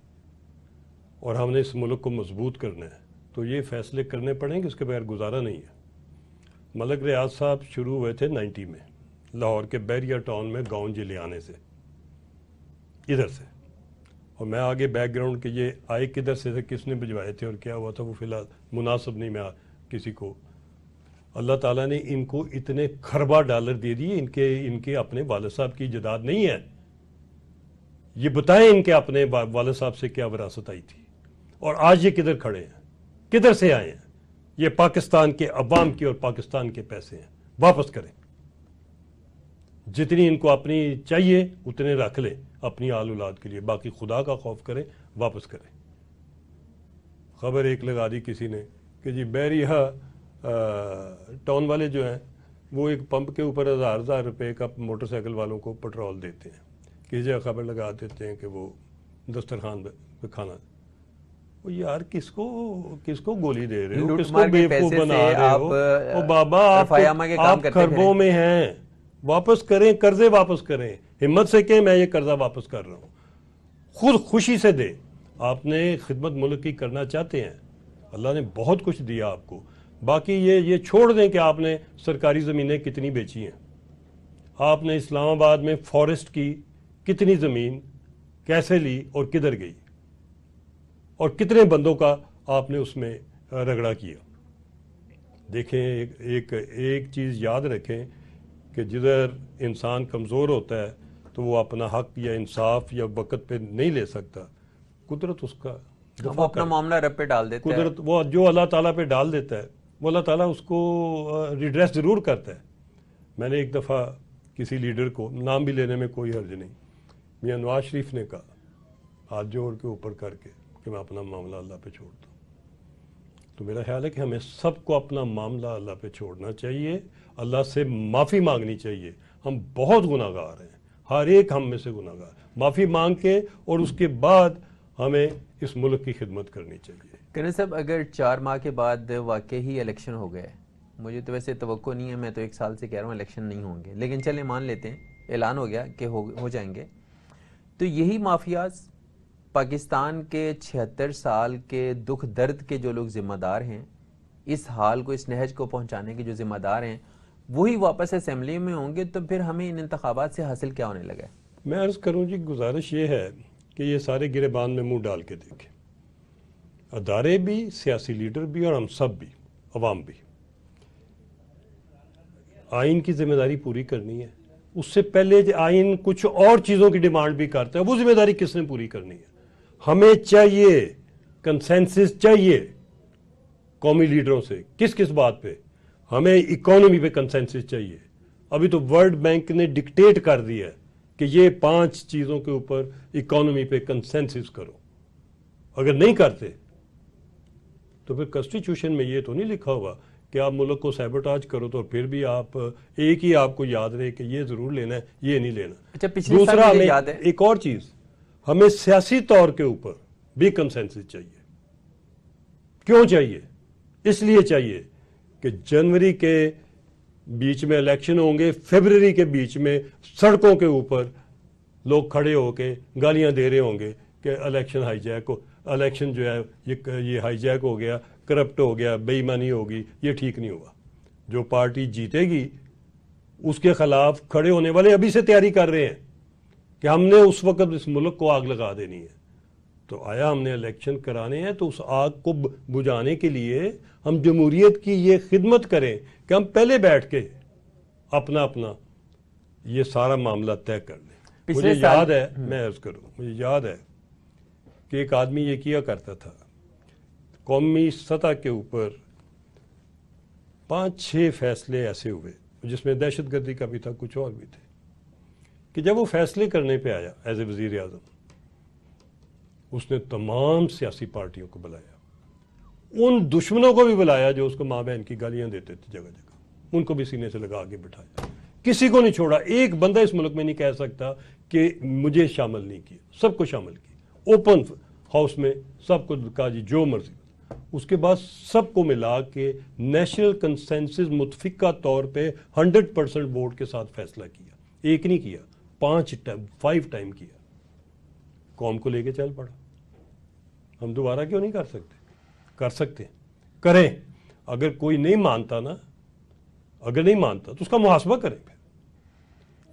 اور ہم نے اس ملک کو مضبوط کرنا ہے تو یہ فیصلے کرنے پڑیں گے, اس کے بغیر گزارا نہیں ہے. ملک ریاض صاحب شروع ہوئے تھے 90 میں لاہور کے بیریا ٹاؤن میں گاؤں جلیانے سے, ادھر سے. اور میں آگے بیک گراؤنڈ کہ یہ آئے کدھر سے تھے, کس نے بھجوائے تھے اور کیا ہوا تھا وہ فی الحال مناسب نہیں. میں کسی کو, اللہ تعالیٰ نے ان کو اتنے کھربا ڈالر دے دیے, ان کے اپنے والد صاحب کی جداد نہیں ہے. یہ بتائیں ان کے اپنے والد صاحب سے کیا وراثت آئی تھی اور آج یہ کدھر کھڑے ہیں, کدھر سے آئے ہیں. یہ پاکستان کے عوام کی اور پاکستان کے پیسے ہیں, واپس کریں. جتنی ان کو اپنی چاہیے اتنے رکھ لیں اپنی آل اولاد کے لیے, باقی خدا کا خوف کریں, واپس کریں. خبر ایک لگا دی کسی نے کہ جی بیریا ٹاؤن والے جو ہیں وہ ایک پمپ کے اوپر 1000 روپے کا موٹر سائیکل والوں کو پٹرول دیتے ہیں. کسی جگہ خبر لگا دیتے ہیں کہ وہ دسترخوان پہ کھانا. وہ یار کس کو گولی دے رہے ہو, کس کو بیوقوف بنا رہے ہو؟ او بابا آپ خربوں میں ہیں, واپس کریں, قرضے واپس کریں. ہمت سے کہ میں یہ قرضہ واپس کر رہا ہوں, خود خوشی سے دیں. آپ نے خدمت ملک کی کرنا چاہتے ہیں, اللہ نے بہت کچھ دیا آپ کو. باقی یہ چھوڑ دیں کہ آپ نے سرکاری زمینیں کتنی بیچی ہیں, آپ نے اسلام آباد میں فارسٹ کی کتنی زمین کیسے لی اور کدھر گئی, اور کتنے بندوں کا آپ نے اس میں رگڑا کیا. دیکھیں ایک چیز یاد رکھیں کہ جدھر انسان کمزور ہوتا ہے تو وہ اپنا حق یا انصاف یا وقت پہ نہیں لے سکتا, قدرت اس کا
وہ اپنا معاملہ رب پہ ڈال دیتا ہے.
قدرت وہ جو اللہ تعالیٰ پہ ڈال دیتا ہے وہ اللہ تعالیٰ اس کو ریڈریس ضرور کرتا ہے. میں نے ایک دفعہ کسی لیڈر کو, نام بھی لینے میں کوئی حرج نہیں, میاں نواز شریف نے کہا ہاتھ جوڑ کے اوپر کر کے کہ میں اپنا معاملہ اللہ پہ چھوڑتا ہوں. تو میرا خیال ہے کہ ہمیں سب کو اپنا معاملہ اللہ پہ چھوڑنا چاہیے, اللہ سے معافی مانگنی چاہیے. ہم بہت گناہ گار ہیں, ہر ایک ہم میں سے گناہ گار. معافی مانگ کے اور اس کے بعد ہمیں اس ملک کی خدمت کرنی چاہیے.
کرن صاحب اگر 4 ماہ کے بعد واقعی ہی الیکشن ہو گئے, مجھے تو ویسے توقع نہیں ہے, میں تو 1 سال سے کہہ رہا ہوں الیکشن نہیں ہوں گے, لیکن چلیں مان لیتے ہیں اعلان ہو گیا کہ ہو جائیں گے, تو یہی مافیاز پاکستان کے 76 سال کے دکھ درد کے جو لوگ ذمہ دار ہیں, اس حال کو, اس نہج کو پہنچانے کے جو ذمہ دار ہیں, وہی واپس اسمبلی میں ہوں گے, تو پھر ہمیں ان انتخابات سے حاصل کیا ہونے لگا ہے؟
میں عرض کروں جی, گزارش یہ ہے کہ یہ سارے گریبان میں منہ ڈال کے دیکھیں, ادارے بھی, سیاسی لیڈر بھی اور ہم سب بھی, عوام بھی. آئین کی ذمہ داری پوری کرنی ہے. اس سے پہلے آئین کچھ اور چیزوں کی ڈیمانڈ بھی کرتا ہے, وہ ذمہ داری کس نے پوری کرنی ہے؟ ہمیں چاہیے کنسنسس چاہیے قومی لیڈروں سے. کس بات پہ؟ ہمیں اکانومی پہ کنسنسس چاہیے. ابھی تو ورلڈ بینک نے ڈکٹیٹ کر دیا ہے کہ یہ 5 چیزوں کے اوپر اکانومی پہ کنسنسس کرو. اگر نہیں کرتے تو پھر کنسٹیٹیوشن میں یہ تو نہیں لکھا ہوا کہ آپ ملک کو سیبوٹاج کرو تو پھر بھی آپ ایک ہی آپ کو یاد رہے کہ یہ ضرور لینا ہے, یہ نہیں لینا. دوسرا, ہمیں ایک اور چیز, ہمیں سیاسی طور کے اوپر بھی کنسنسس چاہیے. کیوں چاہیے؟ اس لیے چاہیے کہ جنوری کے بیچ میں الیکشن ہوں گے, فیبرری کے بیچ میں سڑکوں کے اوپر لوگ کھڑے ہو کے گالیاں دے رہے ہوں گے کہ الیکشن ہائی جیک ہو, الیکشن جو ہے یہ ہائی جیک ہو گیا, کرپٹ ہو گیا, بے ایمانی ہوگی, یہ ٹھیک نہیں ہوا. جو پارٹی جیتے گی اس کے خلاف کھڑے ہونے والے ابھی سے تیاری کر رہے ہیں کہ ہم نے اس وقت اس ملک کو آگ لگا دینی ہے. تو آیا ہم نے الیکشن کرانے ہیں تو اس آگ کو بجھانے کے لیے ہم جمہوریت کی یہ خدمت کریں کہ ہم پہلے بیٹھ کے اپنا یہ سارا معاملہ طے کر لیں. مجھے یاد ہے, میں عرض کروں, مجھے یاد ہے کہ ایک آدمی یہ کیا کرتا تھا, قومی سطح کے اوپر 5-6 فیصلے ایسے ہوئے جس میں دہشت گردی کا بھی تھا, کچھ اور بھی تھے, کہ جب وہ فیصلے کرنے پہ آیا ایز اے وزیر اعظم, اس نے تمام سیاسی پارٹیوں کو بلایا, ان دشمنوں کو بھی بلایا جو اس کو ماں بہن کی گالیاں دیتے تھے جگہ جگہ, ان کو بھی سینے سے لگا کے بٹھایا کسی کو نہیں چھوڑا. ایک بندہ اس ملک میں نہیں کہہ سکتا کہ مجھے شامل نہیں کیا. سب کو شامل کیا. اوپن ہاؤس میں سب کو کہا جی جو مرضی. اس کے بعد سب کو ملا کے نیشنل کنسنسس متفقہ طور پہ 100% ووٹ کے ساتھ فیصلہ کیا. ایک نہیں کیا, 5 ٹائم کیا. قوم کو لے کے چل پڑا. ہم دوبارہ کیوں نہیں کر سکتے؟ کر سکتے ہیں, کریں. اگر کوئی نہیں مانتا نا, اگر نہیں مانتا تو اس کا محاسبہ کریں. پھر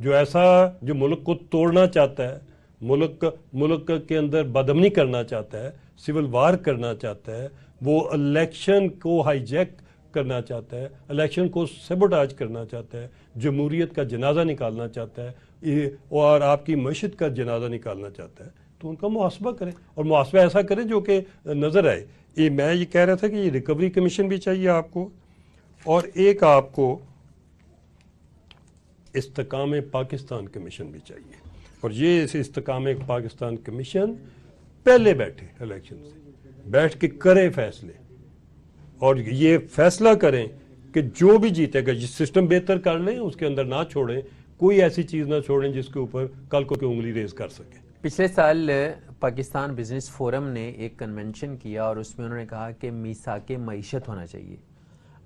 جو ایسا جو ملک کو توڑنا چاہتا ہے, ملک کے اندر بدامنی کرنا چاہتا ہے, سول وار کرنا چاہتا ہے, وہ الیکشن کو ہائی جیک کرنا چاہتا ہے, الیکشن کو سیبوٹاج کرنا چاہتا ہے, جمہوریت کا جنازہ نکالنا چاہتا ہے اور آپ کی معیشت کا جنازہ نکالنا چاہتا ہے, تو ان کا محاسبہ کریں. اور محاسبہ ایسا کریں جو کہ نظر آئے. میں یہ کہہ رہا تھا کہ یہ ریکوری کمیشن بھی چاہیے آپ کو, اور ایک آپ کو استحکام پاکستان کمیشن بھی چاہیے. اور یہ استحکام پاکستان کمیشن پہلے بیٹھے الیکشن سے بیٹھ کے کرے فیصلے, اور یہ فیصلہ کریں کہ جو بھی جیتے گا, جس سسٹم بہتر کر لیں اس کے اندر نہ چھوڑیں, کوئی ایسی چیز نہ چھوڑیں جس کے اوپر کل کو کوئی انگلی ریز کر سکے.
پچھلے سال پاکستان بزنس فورم نے ایک کنونشن کیا اور اس میں انہوں نے کہا کہ میثاق معیشت ہونا چاہیے.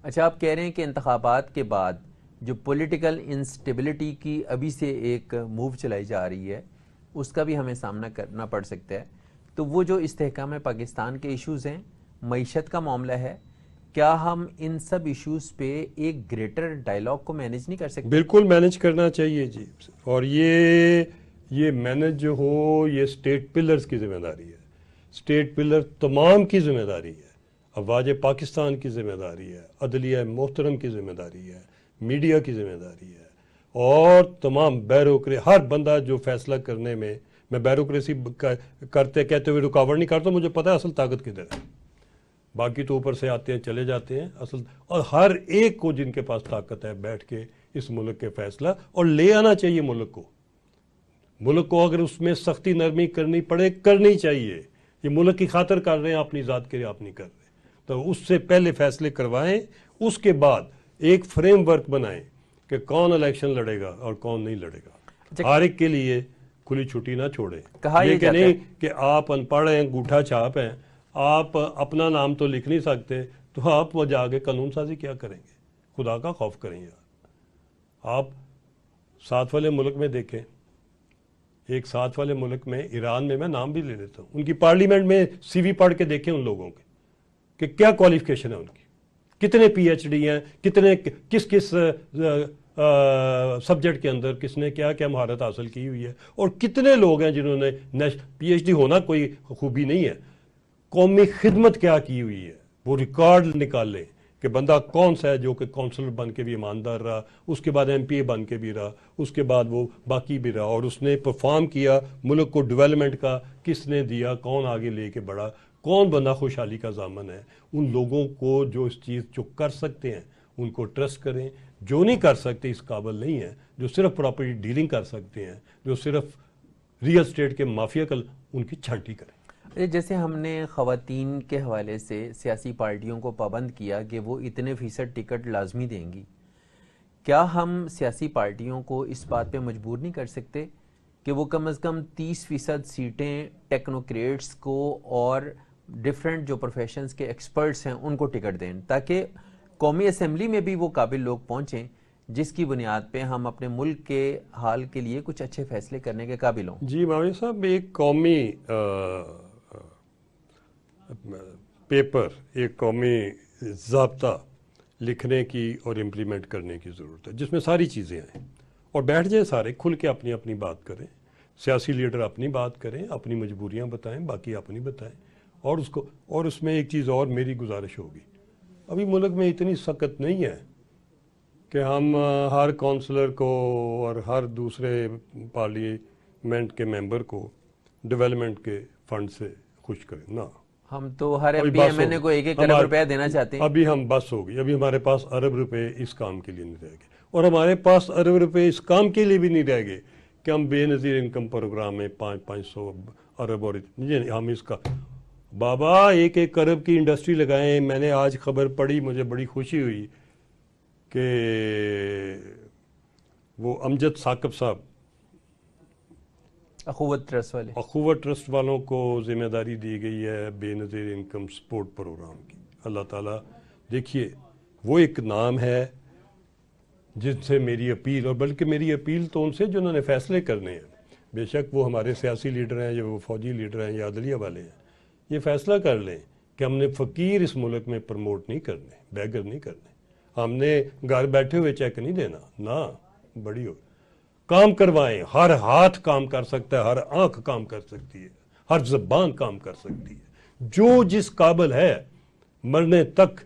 اچھا, آپ کہہ رہے ہیں کہ انتخابات کے بعد جو پولیٹیکل انسٹیبلٹی کی ابھی سے ایک موو چلائی جا رہی ہے اس کا بھی ہمیں سامنا کرنا پڑ سکتا ہے, تو وہ جو استحکام پاکستان کے ایشوز ہیں, معیشت کا معاملہ ہے, کیا ہم ان سب ایشوز پہ ایک گریٹر ڈائیلاگ کو مینیج نہیں کر سکتے؟
بالکل مینیج کرنا چاہیے جی. اور یہ مینیج جو ہو, یہ اسٹیٹ پلرز کی ذمہ داری ہے. اسٹیٹ پلر تمام کی ذمہ داری ہے. افواج پاکستان کی ذمہ داری ہے, عدلیہ محترم کی ذمہ داری ہے, میڈیا کی ذمہ داری ہے, اور تمام بیوروکریسی. ہر بندہ جو فیصلہ کرنے میں بیوروکریسی کرتے کہتے ہوئے رکاوٹ نہیں کرتا, مجھے پتہ ہے اصل طاقت کدھر ہے. باقی تو اوپر سے آتے ہیں چلے جاتے ہیں اصل. اور ہر ایک کو جن کے پاس طاقت ہے بیٹھ کے اس ملک کے فیصلہ اور لے آنا چاہیے. ملک کو اگر اس میں سختی نرمی کرنی پڑے کرنی چاہیے. یہ ملک کی خاطر کر رہے ہیں, اپنی ذات کے لیے آپ نہیں کر رہے, تو اس سے پہلے فیصلے کروائیں. اس کے بعد ایک فریم ورک بنائیں کہ کون الیکشن لڑے گا اور کون نہیں لڑے گا. ہر ایک کے لیے کھلی چھٹی نہ چھوڑیں. یہ کہ نہیں کہ آپ ان پڑھ ہیں, انگوٹھا چھاپ ہیں, آپ اپنا نام تو لکھ نہیں سکتے, تو آپ وہ جا کے قانون سازی کیا کریں گے؟ خدا کا خوف کریں یار. آپ ساتھ والے ملک میں دیکھیں, ایک ساتھ والے ملک میں ایران میں نام بھی لے لیتا ہوں, ان کی پارلیمنٹ میں سی وی پڑھ کے دیکھیں ان لوگوں کے کہ کیا کوالیفیکیشن ہے ان کی, کتنے پی ایچ ڈی ہیں, کتنے کس سبجیکٹ کے اندر کس نے کیا کیا مہارت حاصل کی ہوئی ہے, اور کتنے لوگ ہیں جنہوں نے پی ایچ ڈی ہونا کوئی خوبی نہیں ہے, قومی خدمت کیا کی ہوئی ہے. وہ ریکارڈ نکالیں کہ بندہ کون سا ہے جو کہ کونسلر بن کے بھی ایماندار رہا, اس کے بعد ایم پی اے بن کے بھی رہا, اس کے بعد وہ باقی بھی رہا, اور اس نے پرفارم کیا ملک کو ڈیولپمنٹ کا, کس نے دیا, کون آگے لے کے بڑھا, کون بندہ خوشحالی کا ضامن ہے. ان لوگوں کو جو اس چیز جو کر سکتے ہیں ان کو ٹرسٹ کریں. جو نہیں کر سکتے, اس قابل نہیں ہیں, جو صرف پراپرٹی ڈیلنگ کر سکتے ہیں, جو صرف ریئل اسٹیٹ کے مافیا کا, ان کی چھانٹی کریں.
جیسے ہم نے خواتین کے حوالے سے سیاسی پارٹیوں کو پابند کیا کہ وہ اتنے فیصد ٹکٹ لازمی دیں گی, کیا ہم سیاسی پارٹیوں کو اس بات پہ مجبور نہیں کر سکتے کہ وہ کم از کم 30% سیٹیں ٹیکنوکریٹس کو اور ڈیفرنٹ جو پروفیشنز کے ایکسپرٹس ہیں ان کو ٹکٹ دیں, تاکہ قومی اسمبلی میں بھی وہ قابل لوگ پہنچیں جس کی بنیاد پہ ہم اپنے ملک کے حال کے لیے کچھ اچھے فیصلے کرنے کے قابل ہوں.
جی معاویہ صاحب, ایک قومی پیپر, ایک قومی ضابطہ لکھنے کی اور امپلیمنٹ کرنے کی ضرورت ہے جس میں ساری چیزیں آئیں, اور بیٹھ جائیں سارے کھل کے اپنی اپنی بات کریں. سیاسی لیڈر اپنی بات کریں, اپنی مجبوریاں بتائیں, باقی اپنی بتائیں. اور اس میں ایک چیز اور میری گزارش ہوگی, ابھی ملک میں اتنی سخت نہیں ہے کہ ہم ہر کونسلر کو اور ہر دوسرے پارلیمنٹ کے ممبر کو ڈیولپمنٹ کے فنڈ سے خوش کریں. نہ,
ہم تو ہر ایم پی ایم این اے کو 1-1 ارب روپیہ دینا چاہتے ہیں.
ابھی ہم بس ہو گئی, ابھی ہمارے پاس ارب روپے اس کام کے لیے نہیں رہ گئے, اور ہمارے پاس ارب روپے اس کام کے لیے بھی نہیں رہ گئے کہ ہم بے نظیر انکم پروگرام میں 500 ارب اور ہم اس کا بابا 1 ارب کی انڈسٹری لگائیں. میں نے آج خبر پڑھی, مجھے بڑی خوشی ہوئی کہ وہ امجد ثاقب صاحب
اخوت ٹرسٹ والے،
اخوت ٹرسٹ والوں کو ذمہ داری دی گئی ہے بے نظیر انکم سپورٹ پروگرام کی. اللہ تعالیٰ دیکھیے وہ ایک نام ہے جن سے میری اپیل، اور بلکہ میری اپیل تو ان سے جنہوں نے فیصلے کرنے ہیں، بے شک وہ ہمارے سیاسی لیڈر ہیں یا وہ فوجی لیڈر ہیں یا عدلیہ والے ہیں، یہ فیصلہ کر لیں کہ ہم نے فقیر اس ملک میں پروموٹ نہیں کرنے، بیگر نہیں کرنے، ہم نے گھر بیٹھے ہوئے چیک نہیں دینا، نہ بڑی ہو کام کروائیں. ہر ہاتھ کام کر سکتا ہے، ہر آنکھ کام کر سکتی ہے، ہر زبان کام کر سکتی ہے. جو جس قابل ہے مرنے تک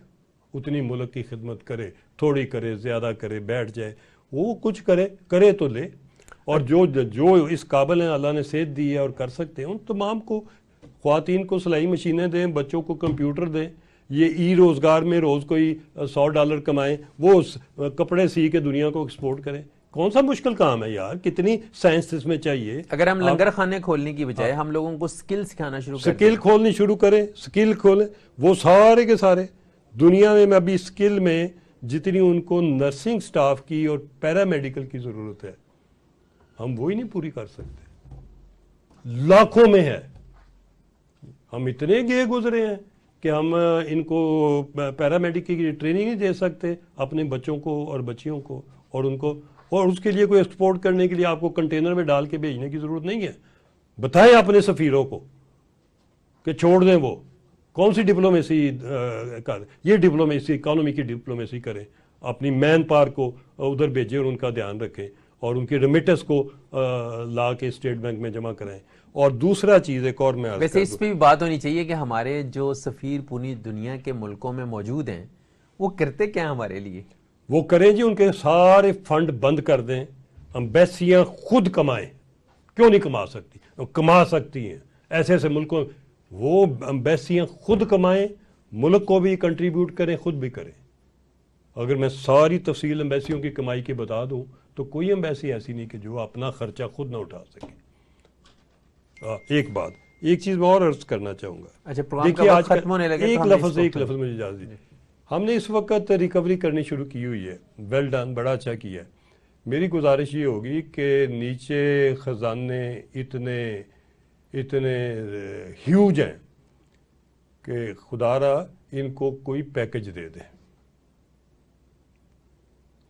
اتنی ملک کی خدمت کرے، تھوڑی کرے زیادہ کرے بیٹھ جائے، وہ کچھ کرے تو لے. اور جو اس قابل ہیں اللہ نے صحت دی ہے اور کر سکتے ہیں، ان تمام کو، خواتین کو سلائی مشینیں دیں، بچوں کو کمپیوٹر دیں، یہ ای روزگار میں روز کوئی $100 کمائیں، وہ کپڑے سی کے دنیا کو ایکسپورٹ کریں. کون سا مشکل کام ہے یار، کتنی سائنس اس میں چاہیے.
اگر ہم لنگر خانے کھولنے کی بجائے ہم لوگوں کو سکل سکھانا شروع کریں،
سکل کھولنی شروع کریں، سکل کھولیں. وہ سارے کے سارے دنیا میں ابھی سکل میں جتنی ان کو نرسنگ سٹاف کی اور پیرامیڈیکل کی ضرورت ہے، ہم وہی نہیں پوری کر سکتے. لاکھوں میں ہے. ہم اتنے گئے گزرے ہیں کہ ہم ان کو پیرامیڈیکل کی ٹریننگ نہیں دے سکتے اپنے بچوں کو اور بچیوں کو، اور ان کو، اور اس کے لیے کوئی ایکسپورٹ کرنے کے لیے آپ کو کنٹینر میں ڈال کے بھیجنے کی ضرورت نہیں ہے. بتائیں اپنے سفیروں کو کہ چھوڑ دیں، وہ کون سی ڈپلومیسی کر، یہ ڈپلومیسی اکانومی کی ڈپلومیسی کریں، اپنی مین پاور کو ادھر بھیجیں اور ان کا دھیان رکھیں، اور ان کی ریمیٹنس کو لا کے اسٹیٹ بینک میں جمع کریں. اور دوسرا چیز ایک اور میں عرض
ویسے
کر
اس
دوں،
پہ بھی بات ہونی چاہیے کہ ہمارے جو سفیر پوری دنیا کے ملکوں میں موجود ہیں وہ کرتے کیا ہیں ہمارے لیے؟
وہ کریں جی، ان کے سارے فنڈ بند کر دیں، امبیسیاں خود کمائیں. کیوں نہیں کما سکتی؟ کما سکتی ہیں ایسے ایسے ملکوں. وہ امبیسیاں خود کمائیں، ملک کو بھی کنٹریبیوٹ کریں، خود بھی کریں. اگر میں ساری تفصیل امبیسیوں کی کمائی کی بتا دوں تو کوئی امبیسی ایسی نہیں کہ جو اپنا خرچہ خود نہ اٹھا سکے. ایک چیز میں اور عرض کرنا چاہوں گا.
اچھا، پروگرام کا وقت ختم ہونے لگا،
ایک لفظ مجھے اجازت دیجیے. ہم نے اس وقت ریکوری کرنی شروع کی ہوئی ہے، ویل ڈن، بڑا اچھا کیا ہے. میری گزارش یہ ہوگی کہ نیچے خزانے اتنے ہیوج ہیں کہ خدا را ان کو کوئی پیکج دے دیں.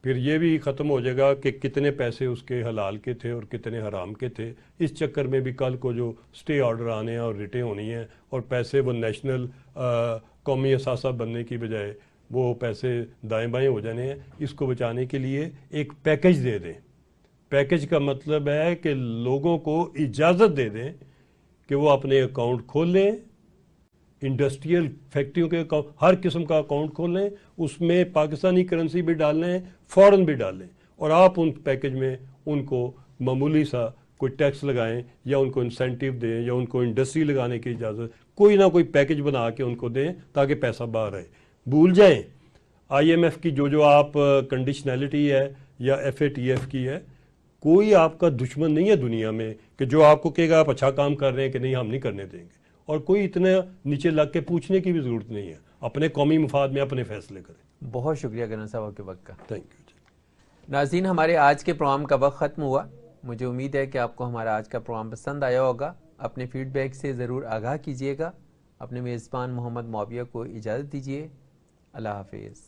پھر یہ بھی ختم ہو جائے گا کہ کتنے پیسے اس کے حلال کے تھے اور کتنے حرام کے تھے. اس چکر میں بھی کل کو جو سٹے آرڈر آنے ہیں اور ریٹیں ہونی ہیں اور پیسے وہ نیشنل قومی اثاثہ بننے کی بجائے وہ پیسے دائیں بائیں ہو جانے ہیں. اس کو بچانے کے لیے ایک پیکج دے دیں. پیکج کا مطلب ہے کہ لوگوں کو اجازت دے دیں کہ وہ اپنے اکاؤنٹ کھول لیں، انڈسٹریل فیکٹریوں کے اکاؤنٹ، ہر قسم کا اکاؤنٹ کھول لیں، اس میں پاکستانی کرنسی بھی ڈال لیں، فورن بھی ڈال لیں، اور آپ ان پیکج میں ان کو معمولی سا کوئی ٹیکس لگائیں یا ان کو انسینٹیو دیں یا ان کو انڈسٹری لگانے کی اجازت، کوئی نہ کوئی پیکج بنا کے ان کو دیں تاکہ پیسہ باہر آئے. بھول جائیں IMF کی جو آپ کنڈیشنلٹی ہے یا FATF کی ہے. کوئی آپ کا دشمن نہیں ہے دنیا میں کہ جو آپ کو کہے گا آپ اچھا کام کر رہے ہیں کہ نہیں ہم نہیں کرنے دیں گے. اور کوئی اتنا نیچے لگ کے پوچھنے کی بھی ضرورت نہیں ہے. اپنے قومی مفاد میں اپنے فیصلے کریں.
بہت شکریہ گورنر صاحب آپ کے وقت کا.
Thank you.
ناظرین، ہمارے آج کے پروگرام کا وقت ختم ہوا. مجھے امید ہے کہ آپ کو ہمارا آج کا پروگرام پسند آیا ہوگا. اپنے فیڈ بیک سے ضرور آگاہ کیجیے گا. اپنے میزبان محمد معاویہ کو اجازت دیجیے. اللہ حافظ.